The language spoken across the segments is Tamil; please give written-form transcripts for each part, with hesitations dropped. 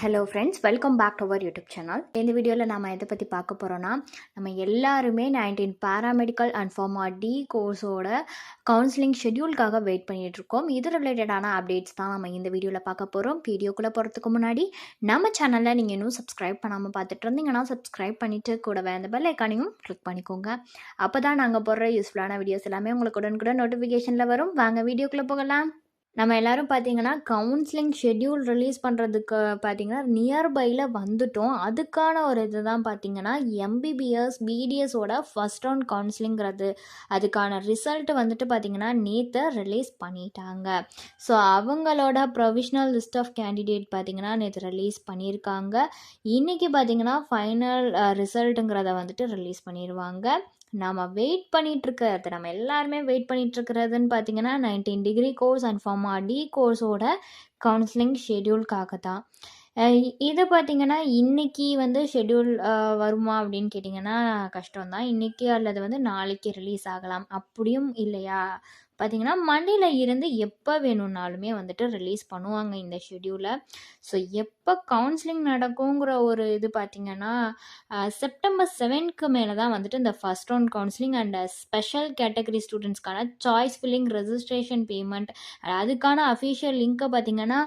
Hello friends, welcome back to our YouTube channel. இந்த வீடியோவில் நம்ம எதை பற்றி பார்க்க போகிறோன்னா, நம்ம எல்லாருமே 19 பேராமெடிக்கல் அண்ட் ஃபார்மா டி கோர்ஸோட கவுன்சிலிங் ஷெட்யூலுக்காக வெயிட் பண்ணிகிட்ருக்கோம். இது ரிலேட்டடான அப்டேட்ஸ் தான் நம்ம இந்த வீடியோவில் பார்க்க போகிறோம். வீடியோக்குள்ளே போகிறதுக்கு முன்னாடி நம்ம சேனலில் நீங்கள் இன்னும் சப்ஸ்கிரைப் பண்ணாமல் பார்த்துட்டு இருந்தீங்கன்னா சப்ஸ்கிரைப் பண்ணிவிட்டு கூடவே அந்த பெல் ஐக்கானையும் கிளிக் பண்ணிக்கோங்க. அப்போ தான் நாங்கள் போடுற யூஸ்ஃபுல்லான வீடியோஸ் எல்லாமே உங்களுக்கு உடனுக்குடன் நோட்டிஃபிகேஷனில் வரும். வாங்க வீடியோக்குள்ளே போகலாம். நம்ம எல்லாரும் பார்த்தீங்கன்னா, கவுன்சிலிங் ஷெட்யூல் ரிலீஸ் பண்ணுறதுக்கு பார்த்தீங்கன்னா, நியர்பைல வந்துட்டோம். அதுக்கான ஒரு இது தான் பார்த்தீங்கன்னா, எம்பிபிஎஸ், பிடிஎஸோட ஃபர்ஸ்ட் ரவுண்ட் கவுன்சிலிங்கிறது. அதுக்கான ரிசல்ட் வந்துட்டு பார்த்தீங்கன்னா, நேற்று ரிலீஸ் பண்ணிட்டாங்க. ஸோ அவங்களோட ப்ரொவிஷ்னல் லிஸ்ட் ஆஃப் கேண்டிடேட் பார்த்தீங்கன்னா, நேற்று ரிலீஸ் பண்ணியிருக்காங்க. இன்றைக்கி பார்த்தீங்கன்னா, ஃபைனல் ரிசல்ட்டுங்கிறத வந்துட்டு ரிலீஸ் பண்ணிடுவாங்க. நம்ம வெயிட் பண்ணிகிட்ருக்கிறது, நம்ம எல்லாருமே வெயிட் பண்ணிகிட்ருக்கிறதுன்னு பார்த்தீங்கன்னா, 19 degree course and pharma D கோர்ஸோட கவுன்சிலிங் ஷெட்யூலுக்காக தான். இது பார்த்திங்கன்னா, இன்றைக்கி வந்து ஷெட்யூல் வருமா அப்படின்னு கேட்டிங்கன்னா கஷ்டம் தான். இன்றைக்கி அல்லது வந்து நாளைக்கு ரிலீஸ் ஆகலாம். அப்படியும் இல்லையா பார்த்திங்கன்னா, மண்டேல இருந்து எப்போ வேணும்னாலுமே வந்துட்டு ரிலீஸ் பண்ணுவாங்க இந்த ஷெட்யூலை. ஸோ எப்போ கவுன்சிலிங் நடக்குங்கிற ஒரு இது பார்த்திங்கன்னா, செப்டம்பர் 7க்கு மேலே தான் வந்துட்டு இந்த first round counselling and special category ஸ்டூடெண்ட்ஸ்க்கான சாய்ஸ் ஃபில்லிங் ரெஜிஸ்ட்ரேஷன் பேமெண்ட் அதுக்கான அஃபிஷியல் லிங்க்கை பார்த்திங்கன்னா,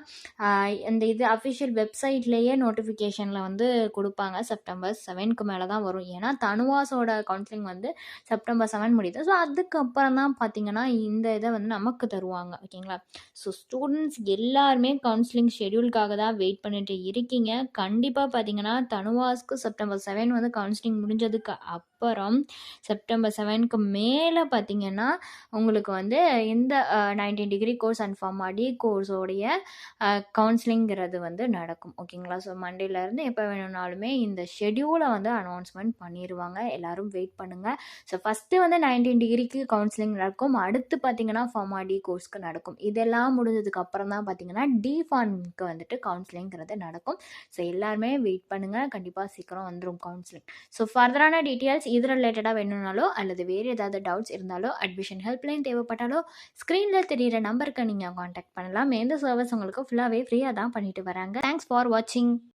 இந்த இது அஃபிஷியல் வெப்சைட்லேயே நோட்டிஃபிகேஷனில் வந்து கொடுப்பாங்க. செப்டம்பர் 7க்கு மேலே தான் வரும். ஏன்னா தனுவாஸோட கவுன்சிலிங் வந்து செப்டம்பர் 7 முடியுது. ஸோ அதுக்கப்புறம் தான் பார்த்திங்கன்னா இந்த இதை வந்து நமக்கு தருவாங்க. ஓகேங்களா? ஸோ ஸ்டூடெண்ட்ஸ் எல்லாருமே கவுன்சிலிங் ஷெட்யூலுக்காக தான் வெயிட் பண்ணிட்டு இருக்கீங்க. கண்டிப்பாக பார்த்தீங்கன்னா, தனுவாஸ்க்கு செப்டம்பர் 7 வந்து கவுன்சிலிங் முடிஞ்சதுக்கு அப்புறம் செப்டம்பர் 7க்கு மேலே பார்த்தீங்கன்னா, உங்களுக்கு வந்து இந்த 19 degree course and pharma D கோர்ஸோடைய கவுன்சிலிங்கிறது வந்து நடக்கும். ஓகேங்களா? ஸோ மண்டேலேருந்து எப்போ வேணும்னாலுமே இந்த ஷெட்யூலை வந்து அனௌன்ஸ்மெண்ட் பண்ணிடுவாங்க. எல்லோரும் வெயிட் பண்ணுங்கள். ஸோ ஃபஸ்ட்டு வந்து 19 டிகிரிக்கு கவுன்சிலிங் நடக்கும். அடுத்து பார்த்தீங்கன்னா ஃபார்மா டி கோர்ஸ்க்கு நடக்கும். இதெல்லாம் முடிஞ்சதுக்கு அப்புறம் தான் பார்த்தீங்கன்னா டி ஃபார்முக்கு வந்துட்டு கவுன்சிலிங்கிறது நடக்கும். ஸோ எல்லாருமே வெயிட் பண்ணுங்கள். கண்டிப்பாக சீக்கிரம் வந்துடும் கவுன்சிலிங். ஸோ ஃபர்தரான டீட்டெயில்ஸ் இது ரிலேட்டடாக வேணும்னாலோ அல்லது வேறு ஏதாவது டவுட்ஸ் இருந்தாலோ அட்மிஷன் ஹெல்ப்லைன் தேவைப்பட்டாலோ ஸ்க்ரீனில் தெரிகிற நம்பருக்கு நீங்கள் காண்டாக்ட் பண்ணலாம். எந்த சர்வீஸ் உங்களுக்கு ஃபுல்லாகவே ஃப்ரீயாக தான் பண்ணிட்டு வராங்க. தேங்க்ஸ் ஃபார் வாட்சிங்.